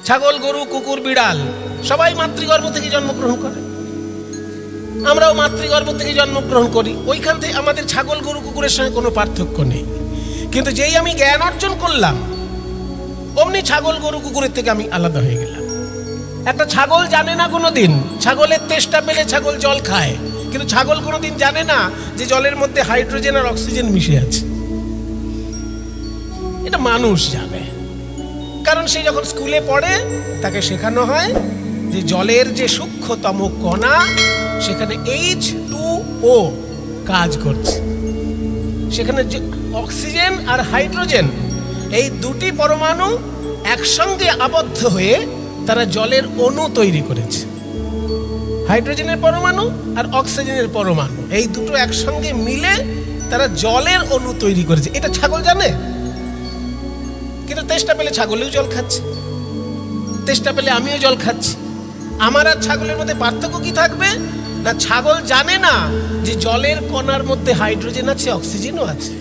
ছাগল, গরু, কুকুর, বিড়াল সবাই মাতৃগর্ভ থেকে জন্মগ্রহণ করে। আমরাও মাতৃগর্ভ থেকে জন্মগ্রহণ করি। ওইখান থেকে আমাদের ছাগল, গরু, কুকুরের সঙ্গে কোনো পার্থক্য নেই। কিন্তু যেই আমি জ্ঞান অর্জন করলাম, অমনি ছাগল, গরু, কুকুরের থেকে আমি আলাদা হয়ে গেলাম। একটা ছাগল জানে না কোনোদিন, ছাগলের তেষ্টা পেলে ছাগল জল খায়, কিন্তু ছাগল কোনোদিন জানে না যে জলের মধ্যে হাইড্রোজেন আর অক্সিজেন মিশে আছে। এটা মানুষ জানে, কারণ সে যখন স্কুলে পড়ে তাকে শেখানো হয় যে জলের যে সূক্ষ্মতম কণা সেখানে H2O কাজ করছে। সেখানে যে অক্সিজেন আর হাইড্রোজেন এই দুটি পরমাণু একসঙ্গে আবদ্ধ হয়ে তারা জলের অণু তৈরি করেছে। হাইড্রোজেনের পরমাণু আর অক্সিজেনের পরমাণু এই দুটো একসঙ্গে মিলে তারা জলের অণু তৈরি করেছে। এটা ছাগল জানে, কিন্তু তেষ্টা পেলে ছাগলেও জল খাচ্ছে, তেষ্টা পেলে আমিও জল খাচ্ছি। আমার আর ছাগলের মধ্যে পার্থক্য কি থাকবে? না, ছাগল জানে না যে জলের কণার মধ্যে হাইড্রোজেন আছে, অক্সিজেনও আছে।